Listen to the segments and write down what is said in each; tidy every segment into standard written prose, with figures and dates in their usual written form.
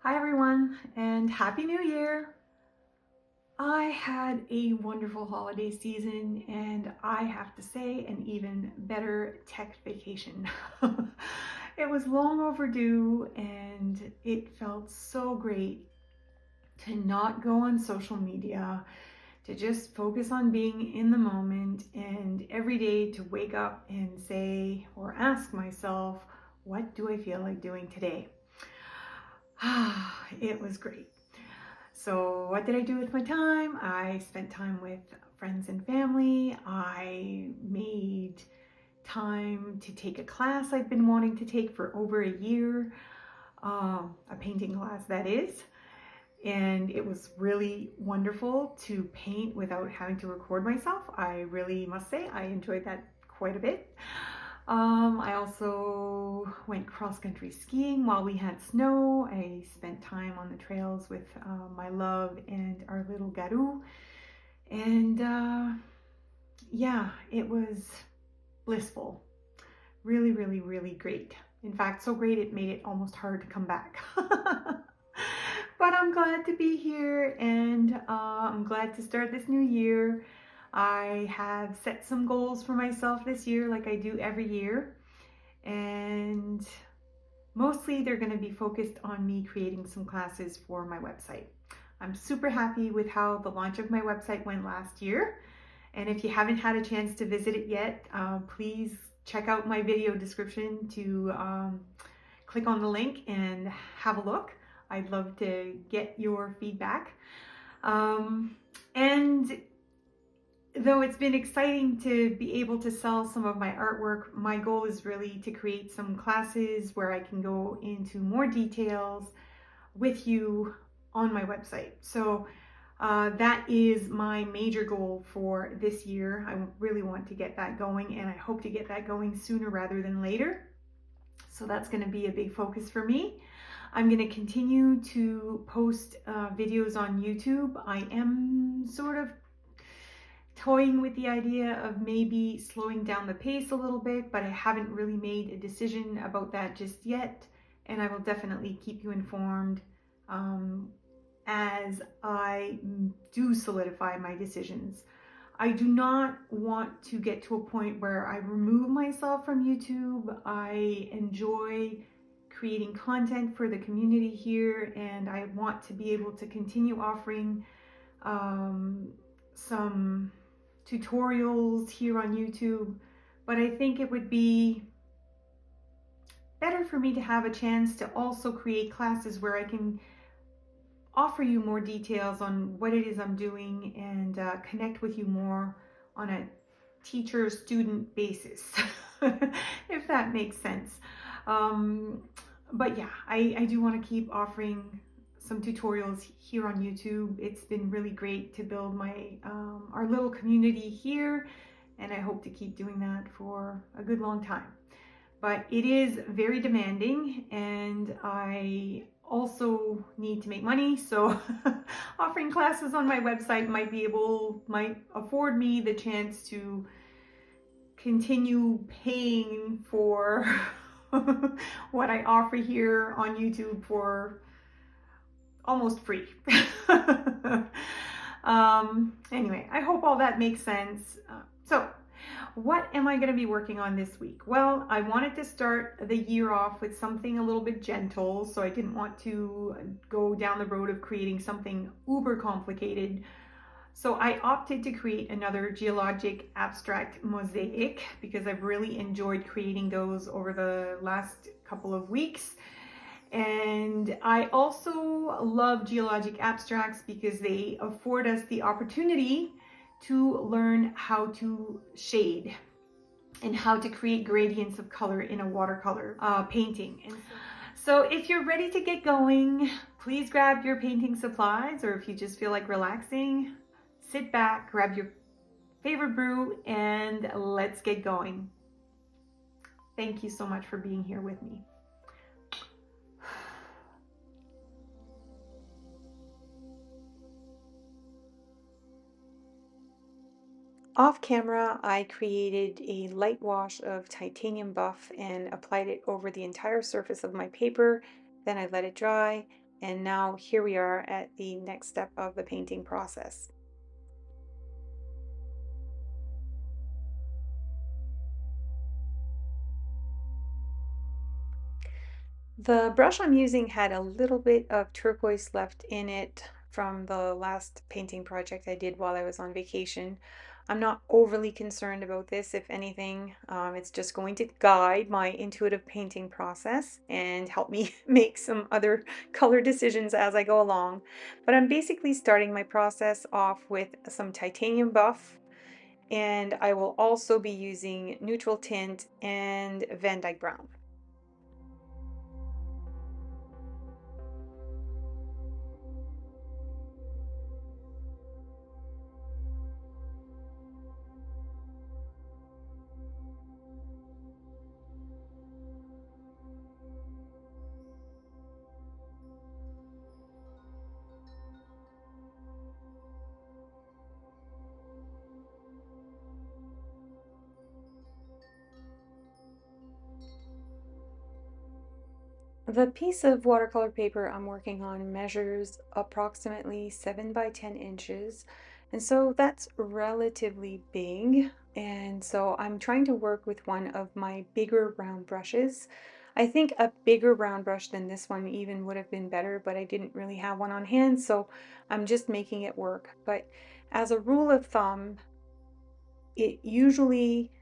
Hi everyone, and Happy New Year! I had a wonderful holiday season, and I have to say, an even better tech vacation. It was long overdue, and it felt so great to not go on social media, to just focus on being in the moment, and every day to wake up and say or ask myself, what do I feel like doing today? It was great. So what did I do with my time? I spent time with friends and family. I made time to take a class I've been wanting to take for over a year, a painting class that is. And it was really wonderful to paint without having to record myself. I really must say I enjoyed that quite a bit. I also went cross-country skiing while we had snow. I spent time on the trails with my love and our little Garou. And yeah, it was blissful. Really, really, really great. In fact, so great it made it almost hard to come back. But I'm glad to be here, and I'm glad to start this new year. I have set some goals for myself this year like I do every year, and mostly they're going to be focused on me creating some classes for my website. I'm super happy with how the launch of my website went last year, and if you haven't had a chance to visit it yet, please check out my video description to click on the link and have a look. I'd love to get your feedback. And though it's been exciting to be able to sell some of my artwork, my goal is really to create some classes where I can go into more details with you on my website. So that is my major goal for this year. I really want to get that going, and I hope to get that going sooner rather than later. So that's going to be a big focus for me. I'm going to continue to post videos on YouTube. I am sort of toying with the idea of maybe slowing down the pace a little bit, but I haven't really made a decision about that just yet. And I will definitely keep you informed as I do solidify my decisions. I do not want to get to a point where I remove myself from YouTube. I enjoy creating content for the community here, and I want to be able to continue offering some tutorials here on YouTube, but I think it would be better for me to have a chance to also create classes where I can offer you more details on what it is I'm doing and connect with you more on a teacher-student basis, if that makes sense. But yeah, I do want to keep offering some tutorials here on YouTube. It's been really great to build my our little community here, and I hope to keep doing that for a good long time. But it is very demanding, and I also need to make money, so offering classes on my website might afford me the chance to continue paying for what I offer here on YouTube for almost free. Anyway, I hope all that makes sense. So what am I going to be working on this week? Well, I wanted to start the year off with something a little bit gentle, so I didn't want to go down the road of creating something uber complicated. So I opted to create another geologic abstract mosaic because I've really enjoyed creating those over the last couple of weeks. And I also love geologic abstracts because they afford us the opportunity to learn how to shade and how to create gradients of color in a watercolor painting. And so if you're ready to get going, please grab your painting supplies, or if you just feel like relaxing, sit back, grab your favorite brew, and let's get going. Thank you so much for being here with me. Off camera, I created a light wash of titanium buff and applied it over the entire surface of my paper. Then I let it dry, and now here we are at the next step of the painting process. The brush I'm using had a little bit of turquoise left in it from the last painting project I did while I was on vacation. I'm not overly concerned about this. If anything, it's just going to guide my intuitive painting process and help me make some other color decisions as I go along. But I'm basically starting my process off with some titanium buff, and I will also be using neutral tint and Van Dyke brown. The piece of watercolor paper I'm working on measures approximately 7 by 10 inches, and so that's relatively big. And so I'm trying to work with one of my bigger round brushes. I think a bigger round brush than this one even would have been better, but I didn't really have one on hand, so I'm just making it work. But as a rule of thumb, it usually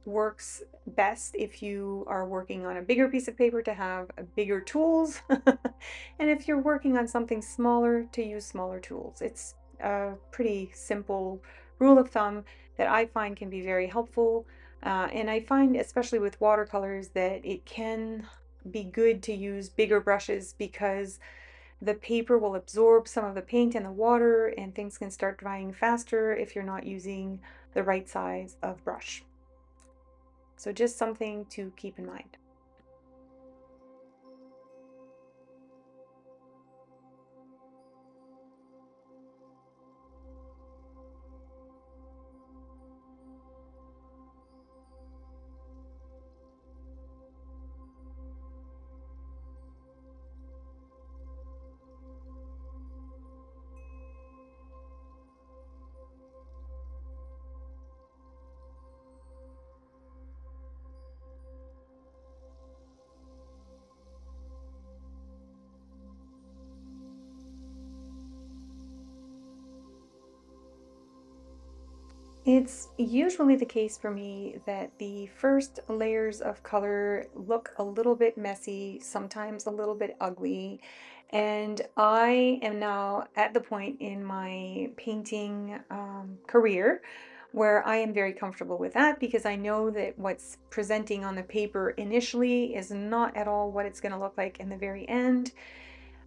works best if you are working on a bigger piece of paper to have bigger tools. And if you're working on something smaller, to use smaller tools. It's a pretty simple rule of thumb that I find can be very helpful. And I find, especially with watercolors, that it can be good to use bigger brushes because the paper will absorb some of the paint and the water, and things can start drying faster if you're not using the right size of brush. So just something to keep in mind. It's usually the case for me that the first layers of color look a little bit messy, sometimes a little bit ugly. And I am now at the point in my painting career where I am very comfortable with that because I know that what's presenting on the paper initially is not at all what it's going to look like in the very end.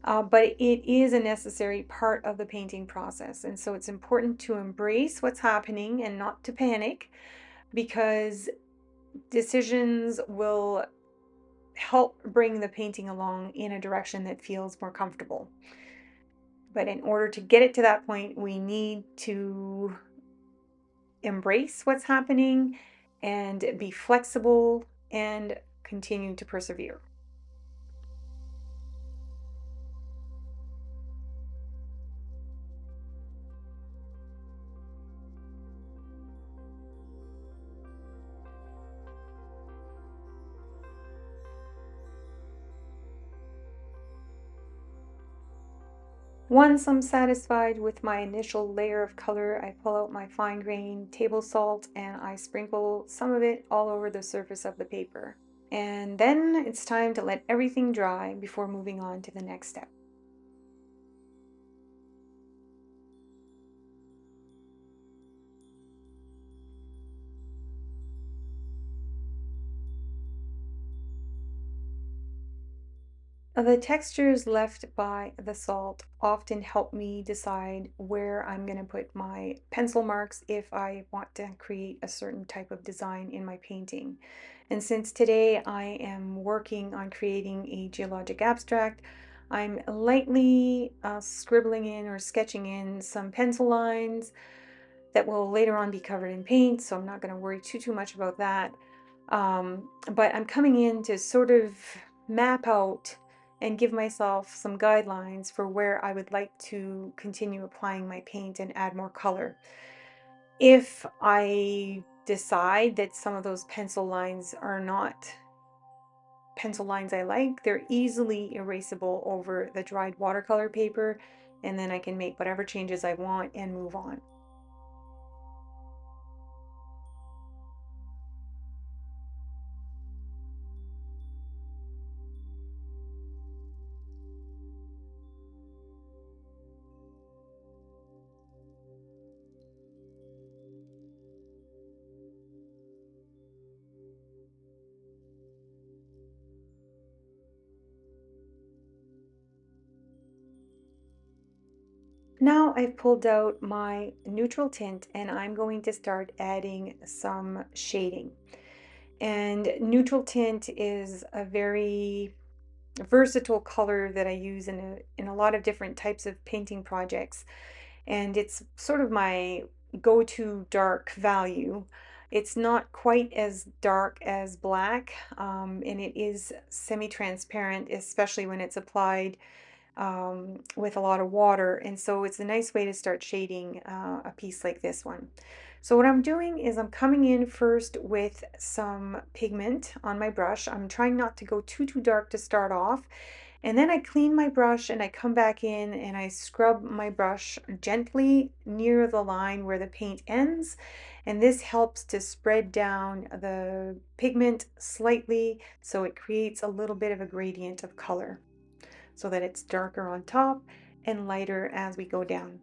But it is a necessary part of the painting process. And so it's important to embrace what's happening and not to panic because decisions will help bring the painting along in a direction that feels more comfortable. But in order to get it to that point, we need to embrace what's happening and be flexible and continue to persevere. Once I'm satisfied with my initial layer of color, I pull out my fine grain table salt and I sprinkle some of it all over the surface of the paper. And then it's time to let everything dry before moving on to the next step. The textures left by the salt often help me decide where I'm going to put my pencil marks if I want to create a certain type of design in my painting. And since today I am working on creating a geologic abstract, I'm lightly scribbling in or sketching in some pencil lines that will later on be covered in paint, so I'm not going to worry too much about that. But I'm coming in to sort of map out and give myself some guidelines for where I would like to continue applying my paint and add more color. If I decide that some of those pencil lines are not pencil lines I like, they're easily erasable over the dried watercolor paper, and then I can make whatever changes I want and move on. Now I've pulled out my neutral tint and I'm going to start adding some shading. And neutral tint is a very versatile color that I use in a lot of different types of painting projects. And it's sort of my go-to dark value. It's not quite as dark as black, and it is semi-transparent, especially when it's applied with a lot of water. And so it's a nice way to start shading a piece like this one. So what I'm doing is I'm coming in first with some pigment on my brush. I'm trying not to go too dark to start off. And then I clean my brush and I come back in and I scrub my brush gently near the line where the paint ends. And this helps to spread down the pigment slightly so it creates a little bit of a gradient of color so that it's darker on top and lighter as we go down.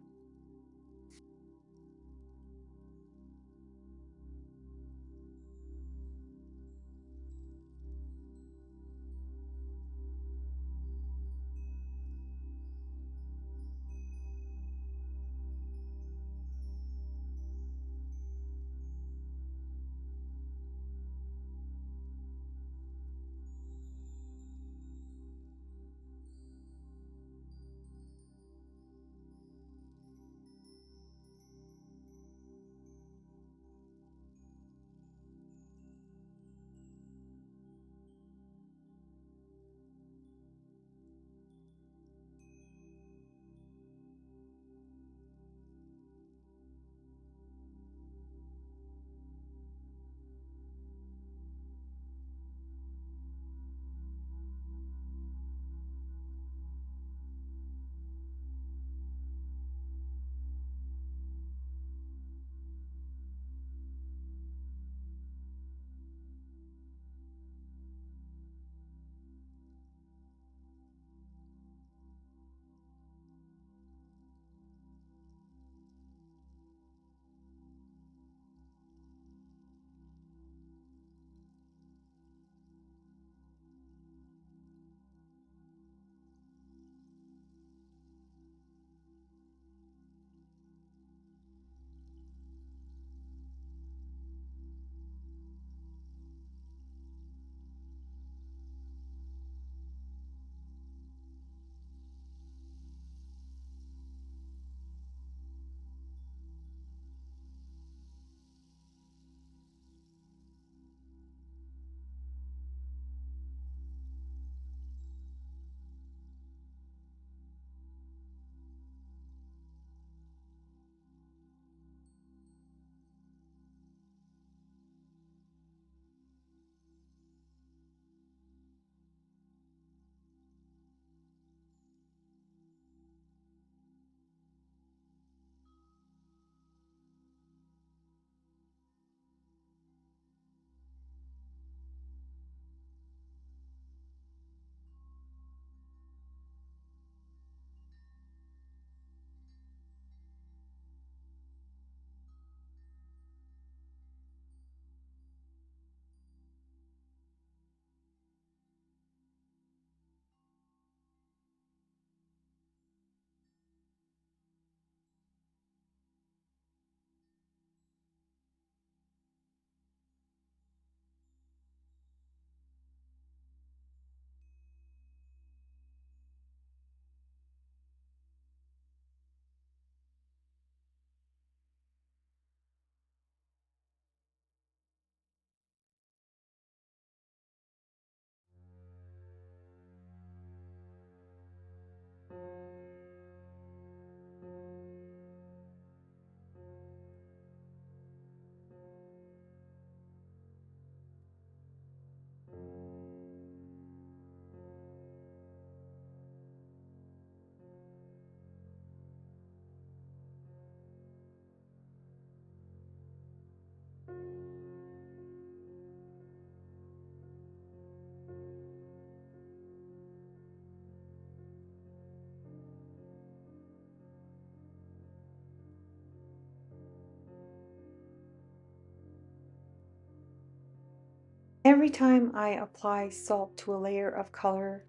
Every time I apply salt to a layer of color,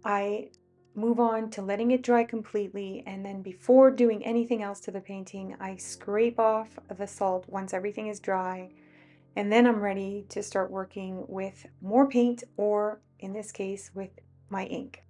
I move on to letting it dry completely, and then before doing anything else to the painting, I scrape off the salt once everything is dry, and then I'm ready to start working with more paint, or in this case, with my ink.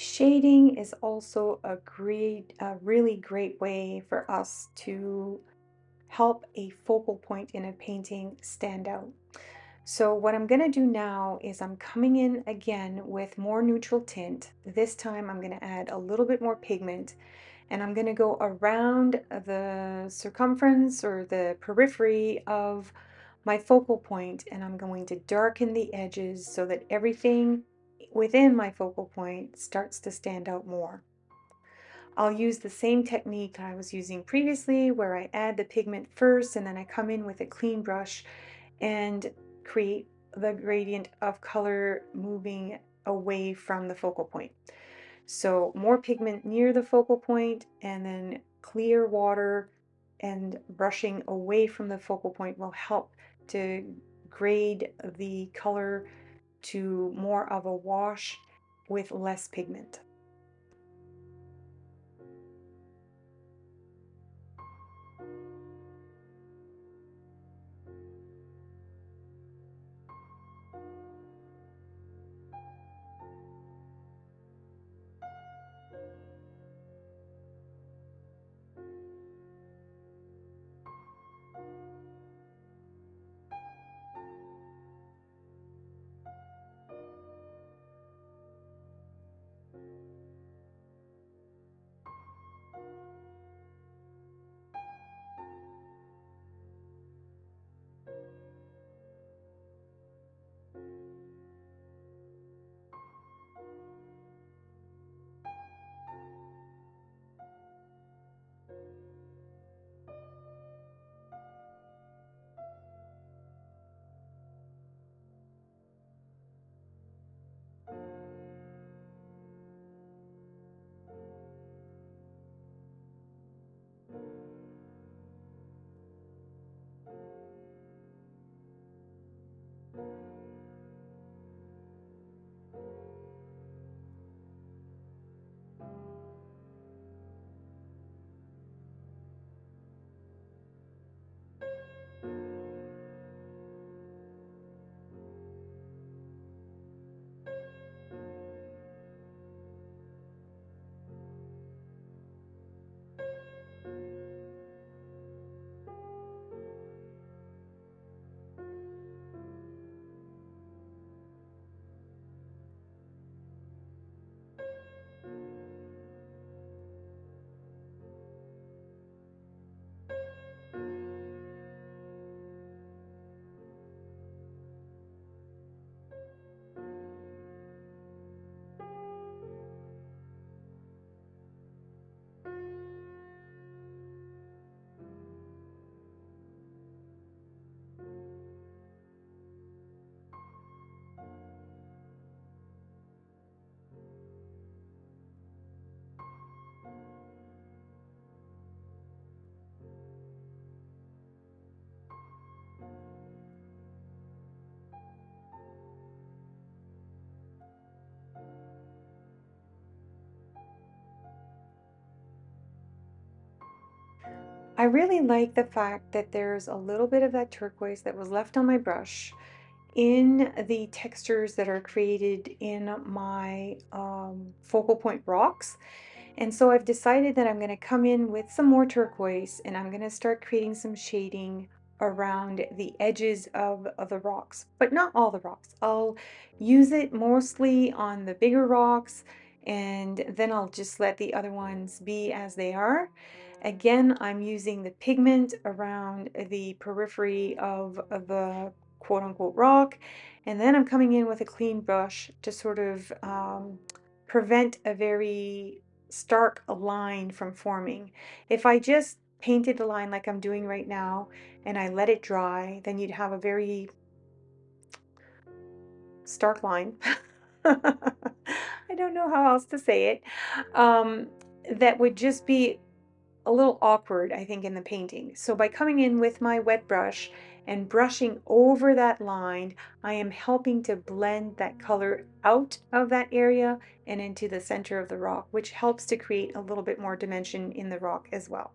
Shading is also a really great way for us to help a focal point in a painting stand out. So what I'm going to do now is I'm coming in again with more neutral tint. This time I'm going to add a little bit more pigment, and I'm going to go around the circumference or the periphery of my focal point, and I'm going to darken the edges so that everything within my focal point starts to stand out more. I'll use the same technique I was using previously, where I add the pigment first and then I come in with a clean brush and create the gradient of color moving away from the focal point. So more pigment near the focal point and then clear water and brushing away from the focal point will help to grade the color to more of a wash with less pigment. I really like the fact that there's a little bit of that turquoise that was left on my brush in the textures that are created in my focal point rocks. And so I've decided that I'm going to come in with some more turquoise and I'm going to start creating some shading around the edges of the rocks, but not all the rocks. I'll use it mostly on the bigger rocks and then I'll just let the other ones be as they are. Again, I'm using the pigment around the periphery of the quote unquote rock, and then I'm coming in with a clean brush to sort of prevent a very stark line from forming. If I just painted a line like I'm doing right now and I let it dry, then you'd have a very stark line. I don't know how else to say it. Um, that would just be a little awkward, I think, in the painting. So by coming in with my wet brush and brushing over that line, I am helping to blend that color out of that area and into the center of the rock, which helps to create a little bit more dimension in the rock as well.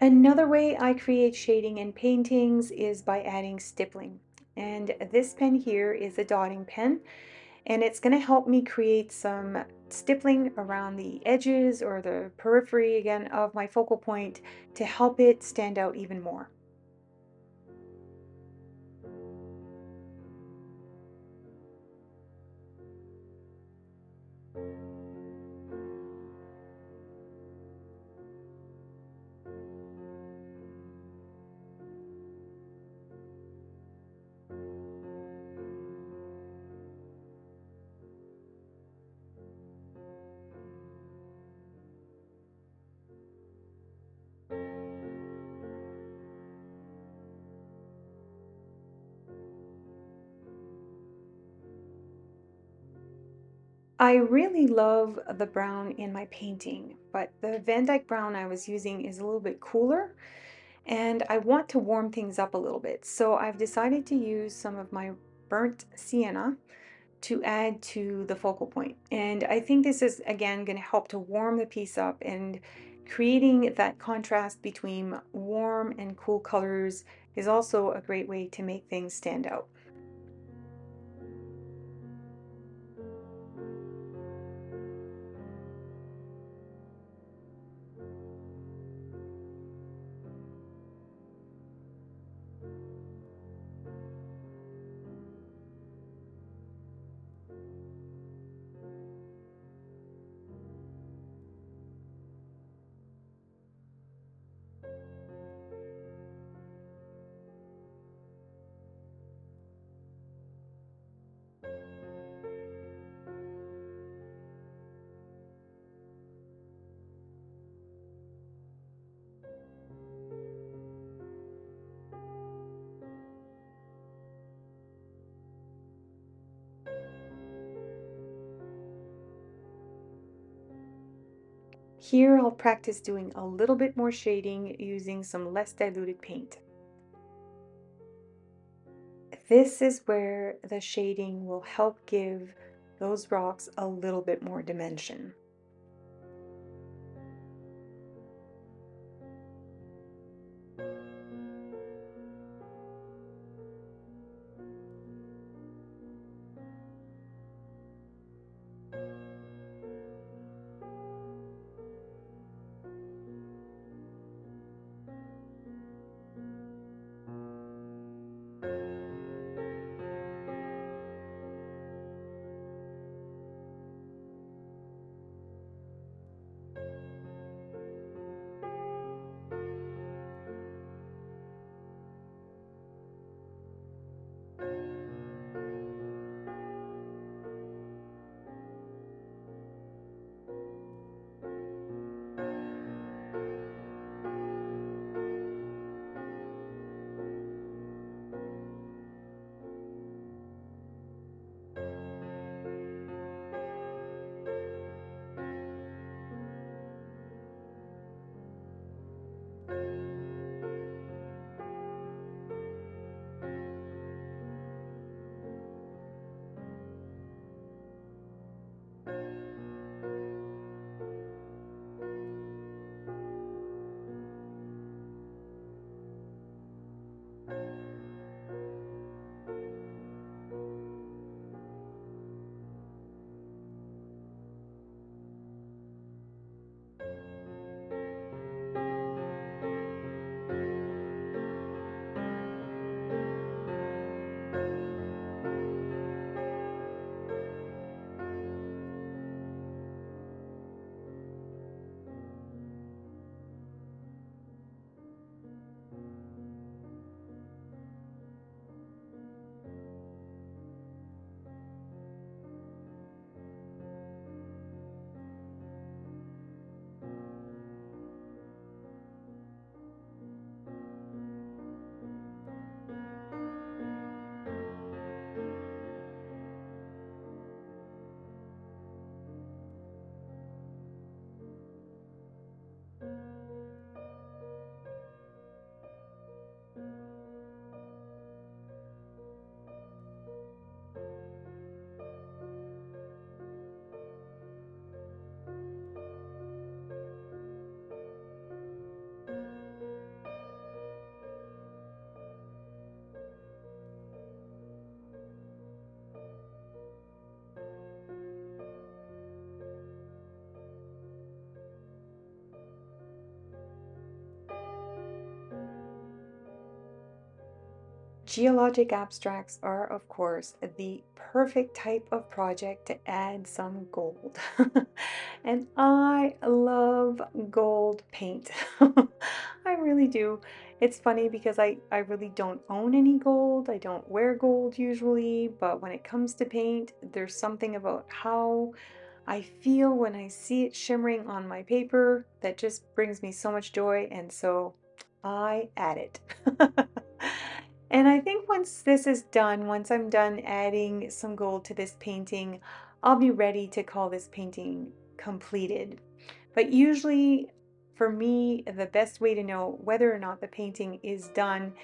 Another way I create shading in paintings is by adding stippling. And this pen here is a dotting pen, and it's going to help me create some stippling around the edges or the periphery again of my focal point to help it stand out even more. I really love the brown in my painting, but the Van Dyke brown I was using is a little bit cooler and I want to warm things up a little bit. So I've decided to use some of my burnt sienna to add to the focal point. And I think this is again going to help to warm the piece up, and creating that contrast between warm and cool colors is also a great way to make things stand out. Here I'll practice doing a little bit more shading using some less diluted paint. This is where the shading will help give those rocks a little bit more dimension. Geologic abstracts are, of course, the perfect type of project to add some gold. And I love gold paint. I really do. It's funny because I really don't own any gold. I don't wear gold usually, but when it comes to paint, there's something about how I feel when I see it shimmering on my paper that just brings me so much joy, and so I add it. And I think once this is done, once I'm done adding some gold to this painting, I'll be ready to call this painting completed. But usually, for me, the best way to know whether or not the painting is done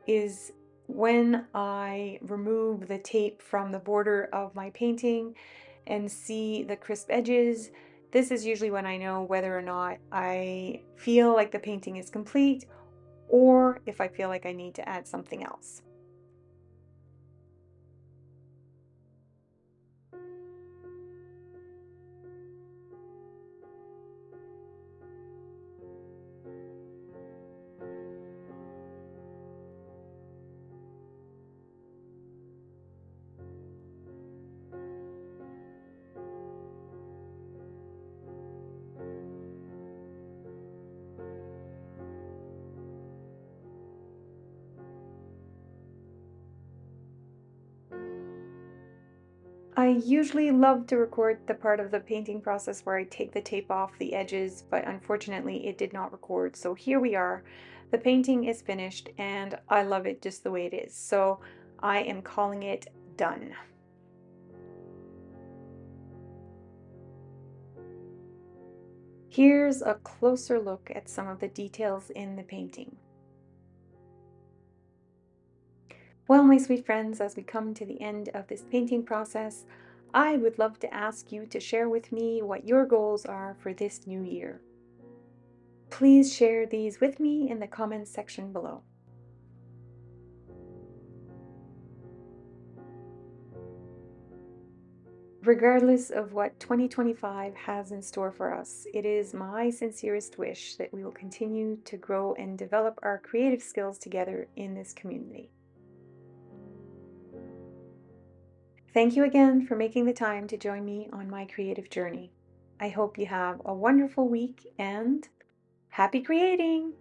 is when I remove the tape from the border of my painting and see the crisp edges. This is usually when I know whether or not I feel like the painting is complete or if I feel like I need to add something else. I usually love to record the part of the painting process where I take the tape off the edges, but unfortunately it did not record. So here we are. The painting is finished and I love it just the way it is. So I am calling it done. Here's a closer look at some of the details in the painting. Well, my sweet friends, as we come to the end of this painting process, I would love to ask you to share with me what your goals are for this new year. Please share these with me in the comments section below. Regardless of what 2025 has in store for us, it is my sincerest wish that we will continue to grow and develop our creative skills together in this community. Thank you again for making the time to join me on my creative journey. I hope you have a wonderful week and happy creating!